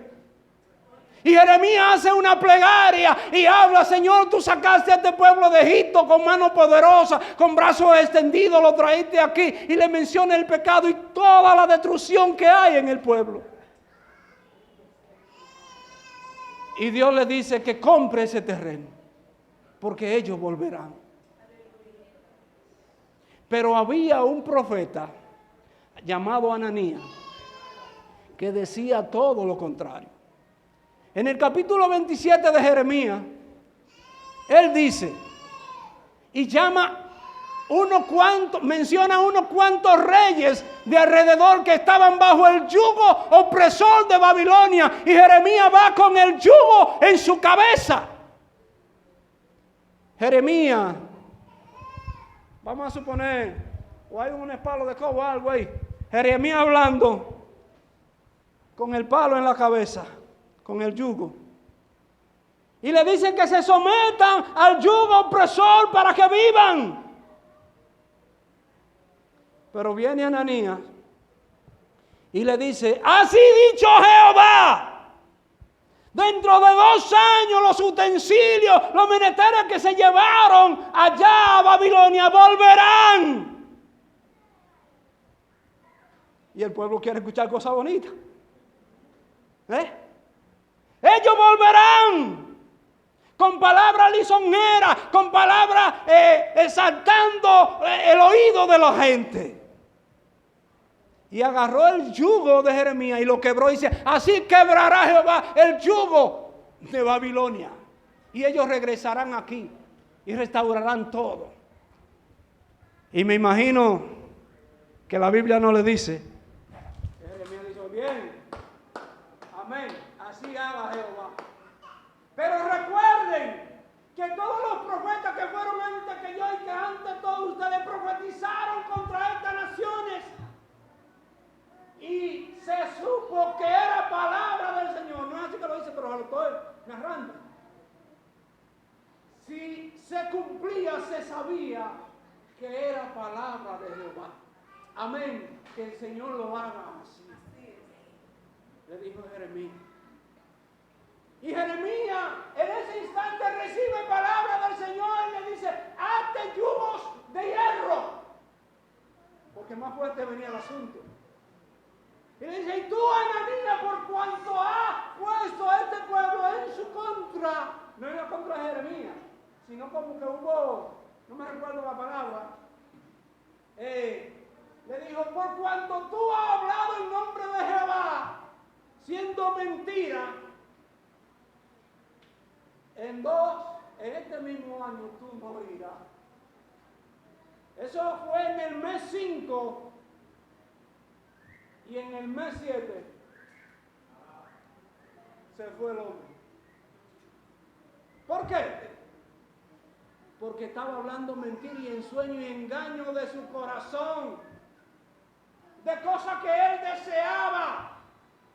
Y Jeremías hace una plegaria y habla, Señor, tú sacaste a este pueblo de Egipto con mano poderosa, con brazos extendidos, lo traíste aquí, y le menciona el pecado y toda la destrucción que hay en el pueblo. Y Dios le dice que compre ese terreno, porque ellos volverán. Pero había un profeta llamado Ananías que decía todo lo contrario. En el capítulo 27 de Jeremías, él dice, y menciona unos cuantos reyes de alrededor que estaban bajo el yugo opresor de Babilonia, y Jeremías va con el yugo en su cabeza. Jeremías, vamos a suponer, o hay un palo de cobo o algo ahí, Jeremías hablando con el palo en la cabeza, con el yugo. Y le dicen que se sometan al yugo opresor para que vivan. Pero viene Ananías y le dice, así dicho Jehová, dentro de 2 años los utensilios, los menesteres que se llevaron allá a Babilonia volverán. Y el pueblo quiere escuchar cosas bonitas. Ellos volverán con palabras lisonjeras, con palabras exaltando el oído de la gente. Y agarró el yugo de Jeremías y lo quebró y dice, así quebrará Jehová el yugo de Babilonia. Y ellos regresarán aquí y restaurarán todo. Y me imagino que la Biblia no le dice. Jeremías dijo, bien, amén, así haga Jehová. Pero recuerden que todos los profetas que fueron antes que yo y que antes todos ustedes profetizaron contra estas naciones. Y se supo que era palabra del Señor. No es así que lo dice, pero lo estoy narrando. Si se cumplía, se sabía que era palabra de Jehová. Amén. Que el Señor lo haga así. Le dijo Jeremías. Y Jeremías en ese instante recibe palabra del Señor y le dice, hazte yugos de hierro. Porque más fuerte venía el asunto. Y le dice, y tú, Ananías, por cuanto has puesto a este pueblo en su contra, no era contra Jeremías, sino como que hubo, no me recuerdo la palabra, le dijo, por cuanto tú has hablado en nombre de Jehová, siendo mentira, en este mismo año tú morirás. Eso fue en el mes 5 y en el mes 7 se fue el hombre. ¿Por qué? Porque estaba hablando mentira y ensueño y engaño de su corazón, de cosas que él deseaba.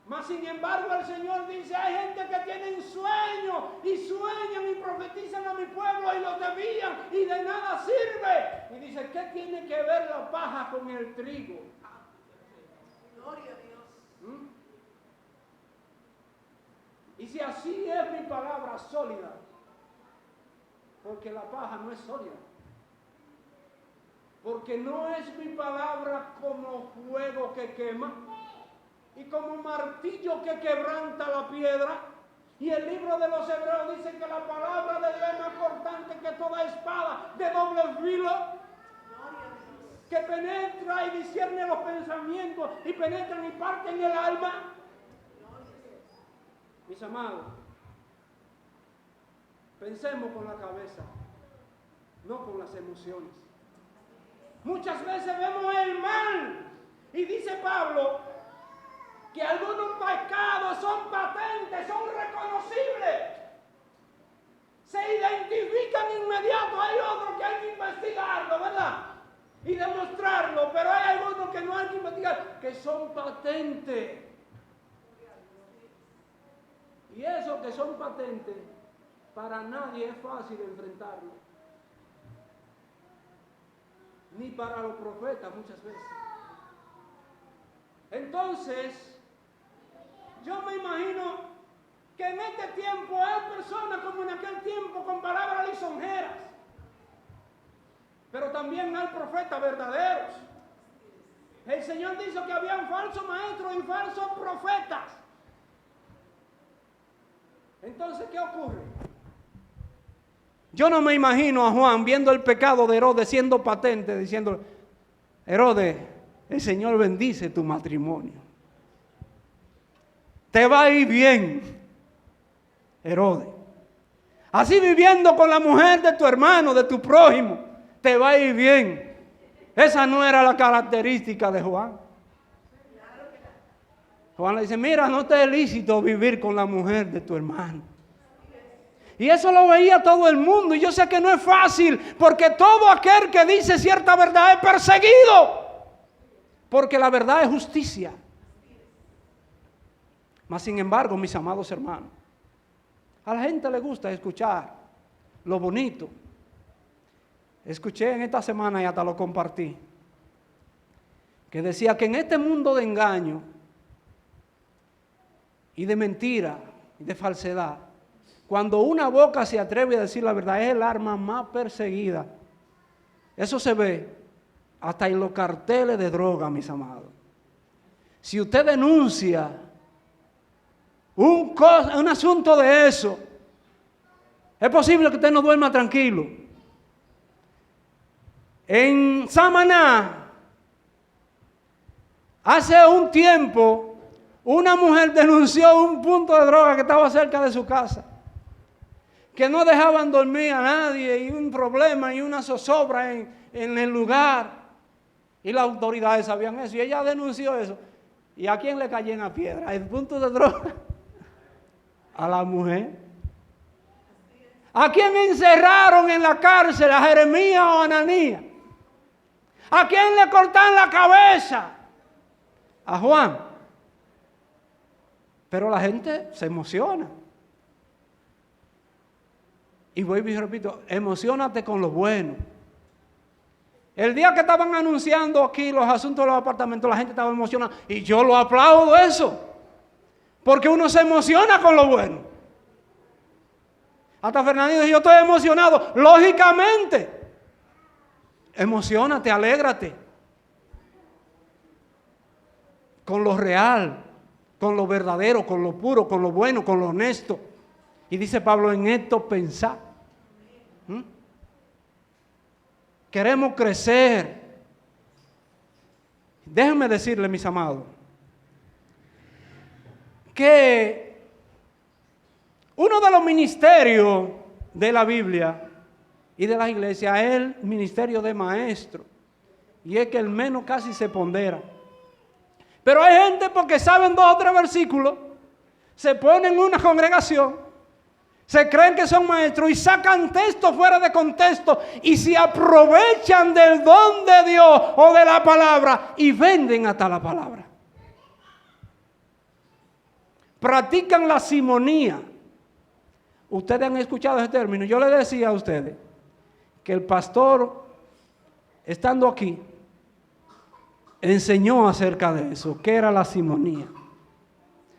Mas sin embargo el Señor dice, hay gente que tienen sueños y sueñan y profetizan a mi pueblo y los desvían y de nada sirve. Y dice, ¿qué tiene que ver la paja con el trigo? Gloria a Dios. Y si así es mi palabra sólida, porque la paja no es sólida, porque no es mi palabra como fuego que quema y como martillo que quebranta la piedra. Y el libro de los Hebreos dice que la palabra de Dios es más cortante que toda espada de doble filo, que penetra y discierne los pensamientos y penetran y parten el alma. Mis amados, pensemos con la cabeza, no con las emociones. Muchas veces vemos el mal y dice Pablo que algunos pecados son patentes, son reconocibles, se identifican inmediato. Hay otros que hay que investigarlo, ¿verdad? Y demostrarlo, pero hay algunos que no hay que investigar, que son patentes. Y esos que son patentes, para nadie es fácil enfrentarlo. Ni para los profetas muchas veces. Entonces, yo me imagino que en este tiempo hay personas como en aquel tiempo con palabras lisonjeras. Pero también hay profetas verdaderos. El Señor dijo que habían falsos maestros y falsos profetas. Entonces, ¿qué ocurre? Yo no me imagino a Juan viendo el pecado de Herodes siendo patente, diciendo, Herodes, el Señor bendice tu matrimonio. Te va a ir bien, Herodes. Así viviendo con la mujer de tu hermano, de tu prójimo, te va a ir bien. Esa no era la característica de Juan. Juan le dice, mira, no te es lícito vivir con la mujer de tu hermano. Y eso lo veía todo el mundo. Y yo sé que no es fácil, porque todo aquel que dice cierta verdad es perseguido. Porque la verdad es justicia. Mas sin embargo, mis amados hermanos, a la gente le gusta escuchar lo bonito. Escuché en esta semana y hasta lo compartí, que decía que en este mundo de engaño y de mentira y de falsedad, cuando una boca se atreve a decir la verdad, es el arma más perseguida. Eso se ve hasta en los carteles de droga, mis amados. Si usted denuncia un asunto de eso, es posible que usted no duerma tranquilo. En Samaná, hace un tiempo, una mujer denunció un punto de droga que estaba cerca de su casa, que no dejaban dormir a nadie, y un problema y una zozobra en el lugar. Y las autoridades sabían eso. Y ella denunció eso. ¿Y a quién le cayeron a piedra? ¿El punto de droga? A la mujer. ¿A quién encerraron en la cárcel? ¿A Jeremías o a Ananías? ¿A quién le cortaron la cabeza? A Juan. Pero la gente se emociona. Y vuelvo y repito, emocionate con lo bueno. El día que estaban anunciando aquí los asuntos de los apartamentos, la gente estaba emocionada. Y yo lo aplaudo eso. Porque uno se emociona con lo bueno. Hasta Fernandito dijo, yo estoy emocionado. Lógicamente. Emociónate, alégrate. Con lo real, con lo verdadero, con lo puro, con lo bueno, con lo honesto. Y dice Pablo, en esto pensar. Queremos crecer. Déjenme decirle, mis amados, que uno de los ministerios de la Biblia y de la iglesia es el ministerio de maestro. Y es que el menos casi se pondera. Pero hay gente porque saben 2 o 3 versículos, se ponen en una congregación, se creen que son maestros y sacan textos fuera de contexto y se aprovechan del don de Dios o de la palabra y venden hasta la palabra. Practican la simonía. Ustedes han escuchado ese término. Yo les decía a ustedes que el pastor, estando aquí, enseñó acerca de eso, que era la simonía.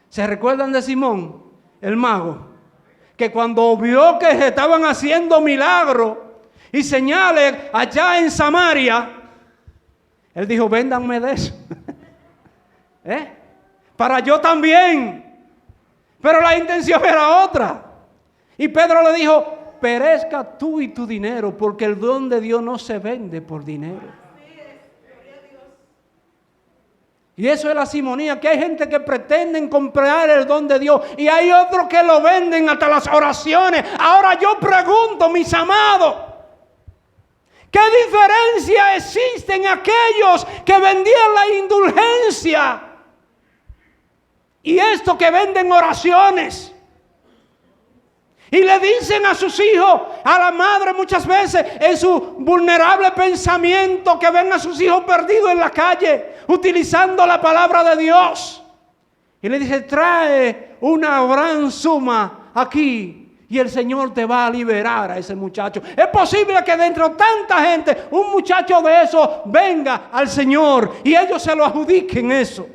¿Se recuerdan de Simón, el mago? Que cuando vio que se estaban haciendo milagros y señales allá en Samaria, él dijo, véndanme de eso. Para yo también. Pero la intención era otra. Y Pedro le dijo, perezca tú y tu dinero, porque el don de Dios no se vende por dinero. Y eso es la simonía, que hay gente que pretenden comprar el don de Dios y hay otros que lo venden hasta las oraciones. Ahora yo pregunto, mis amados, ¿qué diferencia existe en aquellos que vendían la indulgencia y estos que venden oraciones? Y le dicen a sus hijos, a la madre muchas veces, en su vulnerable pensamiento, que ven a sus hijos perdidos en la calle, utilizando la palabra de Dios. Y le dice, trae una gran suma aquí y el Señor te va a liberar a ese muchacho. Es posible que dentro de tanta gente, un muchacho de esos venga al Señor y ellos se lo adjudiquen eso.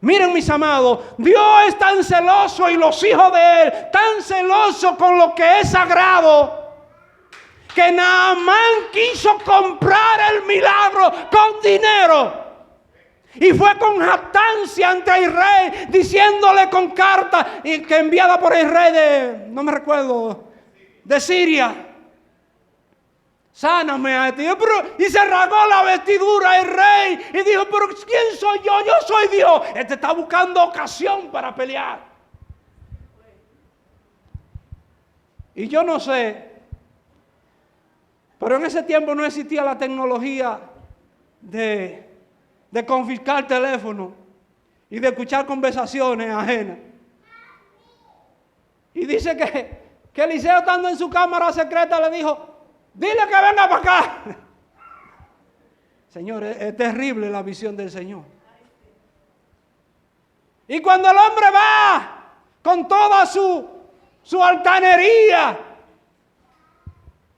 Miren, mis amados, Dios es tan celoso y los hijos de Él tan celosos con lo que es sagrado, que Naamán quiso comprar el milagro con dinero. Y fue con jactancia ante el rey, diciéndole con carta que enviada por el rey de, no me recuerdo, de Siria. Sáname a este. Y se rasgó la vestidura el rey y dijo, pero ¿quién soy yo? Yo soy Dios. Este está buscando ocasión para pelear. Y yo no sé, pero en ese tiempo no existía la tecnología de confiscar teléfono y de escuchar conversaciones ajenas. Y dice que Eliseo, estando en su cámara secreta, le dijo, dile que venga para acá. Señor, es terrible la visión del Señor. Y cuando el hombre va con toda su altanería,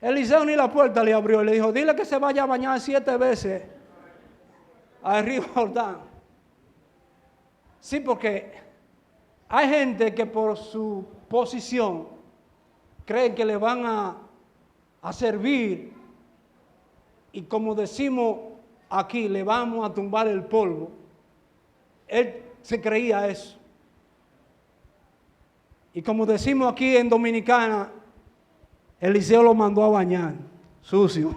Eliseo ni la puerta le abrió y le dijo, dile que se vaya a bañar 7 veces al río Jordán. Sí, porque hay gente que por su posición creen que le van a servir y, como decimos aquí, le vamos a tumbar el polvo. Él se creía eso. Y como decimos aquí en Dominicana, Eliseo lo mandó a bañar, sucio.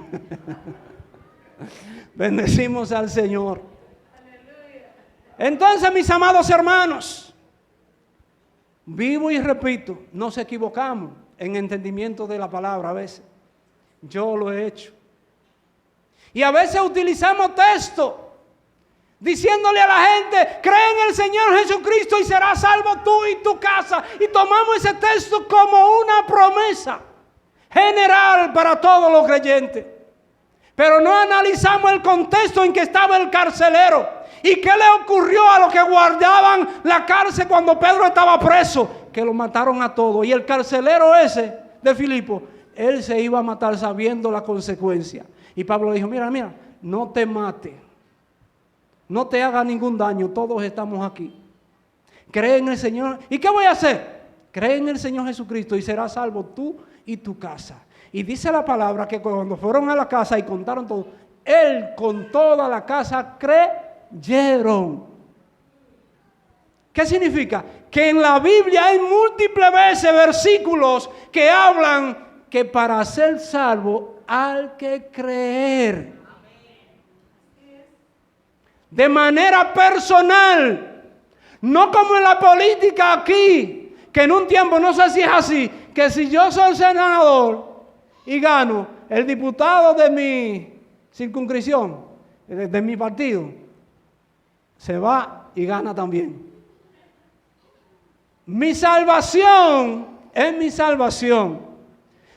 Bendecimos al Señor. Entonces, mis amados hermanos, vivo y repito, nos equivocamos en entendimiento de la palabra a veces. Yo lo he hecho. Y a veces utilizamos textos diciéndole a la gente, cree en el Señor Jesucristo y serás salvo tú y tu casa. Y tomamos ese texto como una promesa general para todos los creyentes. Pero no analizamos el contexto en que estaba el carcelero. ¿Y qué le ocurrió a los que guardaban la cárcel cuando Pedro estaba preso? Que lo mataron a todos. Y el carcelero ese de Filipo, él se iba a matar sabiendo la consecuencia. Y Pablo dijo, mira, no te mates. No te haga ningún daño, todos estamos aquí. Cree en el Señor. ¿Y qué voy a hacer? Cree en el Señor Jesucristo y serás salvo tú y tu casa. Y dice la palabra que cuando fueron a la casa y contaron todo, él con toda la casa creyeron. ¿Qué significa? Que en la Biblia hay múltiples veces versículos que hablan que para ser salvo hay que creer. De manera personal, no como en la política aquí, que en un tiempo, no sé si es así, que si yo soy senador y gano, el diputado de mi circunscripción, de mi partido, se va y gana también. Mi salvación es mi salvación.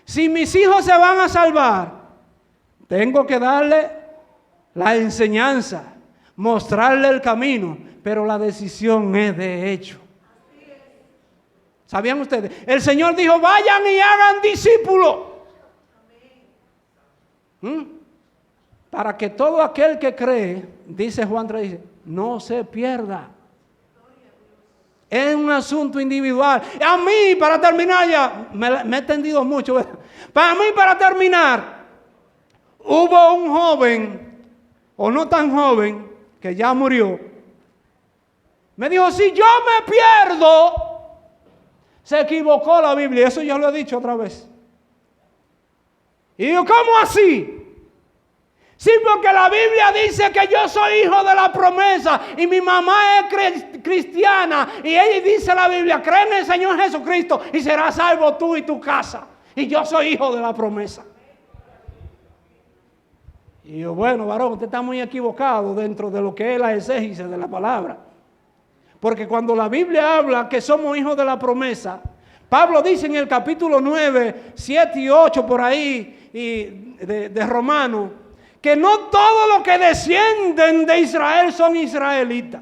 Si mis hijos se van a salvar, tengo que darle la enseñanza, mostrarle el camino, pero la decisión es de hecho. ¿Sabían ustedes? El Señor dijo, vayan y hagan discípulos. Para que todo aquel que cree, dice Juan 3, dice, no se pierda. Es un asunto individual. A mí, para terminar ya, me he extendido mucho. Para mí, para terminar, hubo un joven, o no tan joven, que ya murió. Me dijo, si yo me pierdo, se equivocó la Biblia. Eso yo lo he dicho otra vez. Y yo, ¿cómo así? Sí, porque la Biblia dice que yo soy hijo de la promesa y mi mamá es cristiana y ella dice la Biblia, cree en el Señor Jesucristo y serás salvo tú y tu casa. Y yo soy hijo de la promesa. Y yo, bueno, varón, usted está muy equivocado dentro de lo que es la exégesis de la palabra. Porque cuando la Biblia habla que somos hijos de la promesa, Pablo dice en el capítulo 9, 7 y 8 por ahí de Romanos, que no todos los que descienden de Israel son israelitas.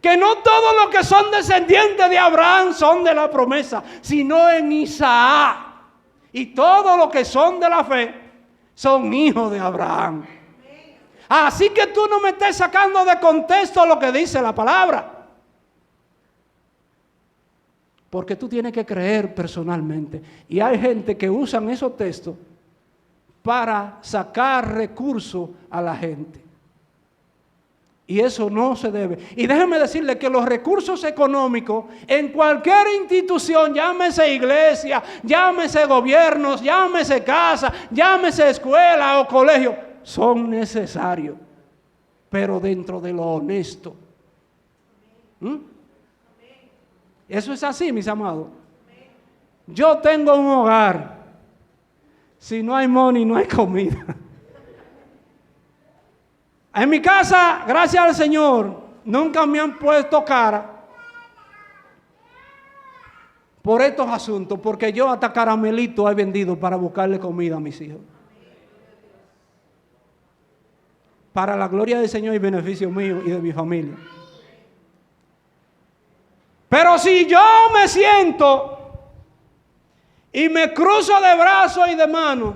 Que no todos los que son descendientes de Abraham son de la promesa, sino en Isaac. Y todos los que son de la fe son hijos de Abraham. Así que tú no me estés sacando de contexto lo que dice la palabra. Porque tú tienes que creer personalmente. Y hay gente que usan esos textos para sacar recursos a la gente. Y eso no se debe. Y déjenme decirle que los recursos económicos en cualquier institución, llámese iglesia, llámese gobiernos, llámese casa, llámese escuela o colegio, son necesarios, pero dentro de lo honesto. Eso es así, mis amados. Yo tengo un hogar. Si no hay money, no hay comida. En mi casa, gracias al Señor, nunca me han puesto cara por estos asuntos, porque yo hasta caramelito he vendido para buscarle comida a mis hijos. Para la gloria del Señor y beneficio mío y de mi familia. Pero si yo me siento y me cruzo de brazos y de manos,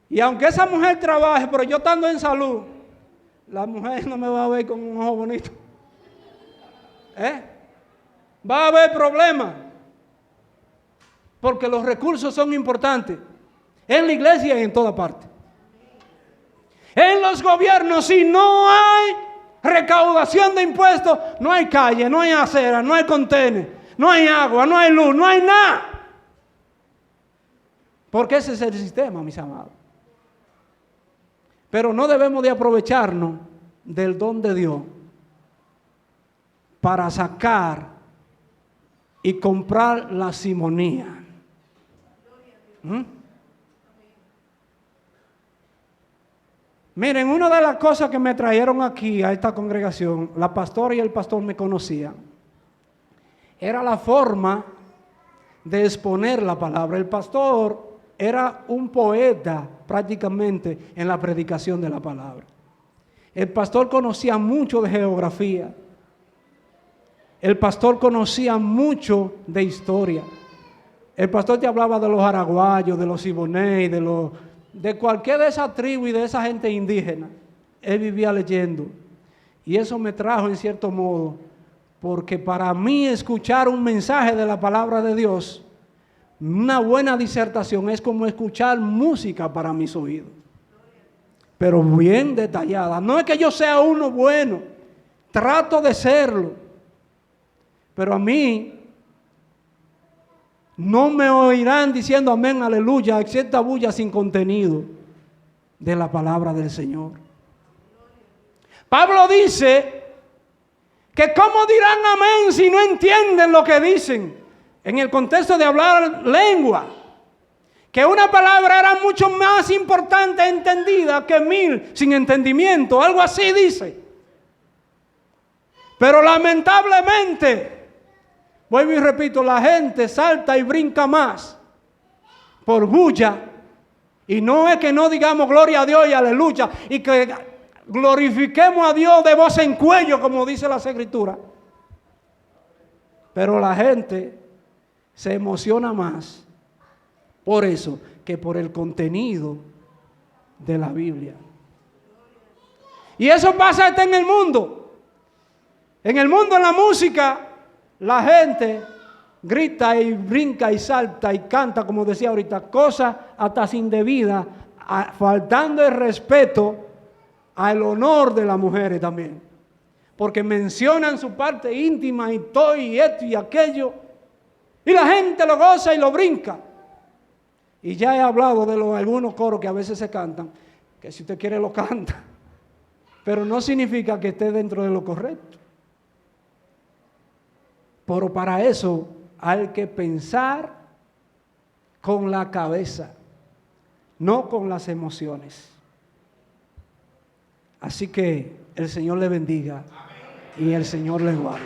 y aunque esa mujer trabaje, pero yo estando en salud, la mujer no me va a ver con un ojo bonito. Va a haber problemas. Porque los recursos son importantes. En la iglesia y en toda parte. En los gobiernos, si no hay recaudación de impuestos, no hay calle, no hay acera, no hay contenedor, no hay agua, no hay luz, no hay nada. Porque ese es el sistema, mis amados. Pero no debemos de aprovecharnos del don de Dios para sacar y comprar la simonía. Miren, una de las cosas que me trajeron aquí a esta congregación, la pastora y el pastor me conocían, era la forma de exponer la palabra. El pastor era un poeta prácticamente en la predicación de la palabra. El pastor conocía mucho de geografía. El pastor conocía mucho de historia. El pastor te hablaba de los araguayos, de los siboney, de cualquier de esa tribu y de esa gente indígena. Él vivía leyendo. Y eso me trajo en cierto modo, porque para mí escuchar un mensaje de la palabra de Dios, una buena disertación es como escuchar música para mis oídos. Pero bien detallada. No es que yo sea uno bueno, trato de serlo. Pero a mí no me oirán diciendo amén, aleluya, excepta bulla sin contenido de la palabra del Señor. Pablo dice que cómo dirán amén si no entienden lo que dicen, en el contexto de hablar lengua, que una palabra era mucho más importante entendida que 1000 sin entendimiento, algo así dice. Pero lamentablemente, vuelvo y repito, la gente salta y brinca más por bulla, y no es que no digamos gloria a Dios y aleluya, y que glorifiquemos a Dios de voz en cuello, como dice la Escritura. Pero la gente se emociona más por eso que por el contenido de la Biblia. Y eso pasa hasta en el mundo. En el mundo, en la música, la gente grita y brinca y salta y canta, como decía ahorita, cosas hasta indebidas, faltando el respeto al honor de las mujeres también. Porque mencionan su parte íntima y todo y esto y aquello. Y la gente lo goza y lo brinca. Y ya he hablado de algunos coros que a veces se cantan, que si usted quiere lo canta. Pero no significa que esté dentro de lo correcto. Pero para eso hay que pensar con la cabeza, no con las emociones. Así que el Señor le bendiga y el Señor le guarde.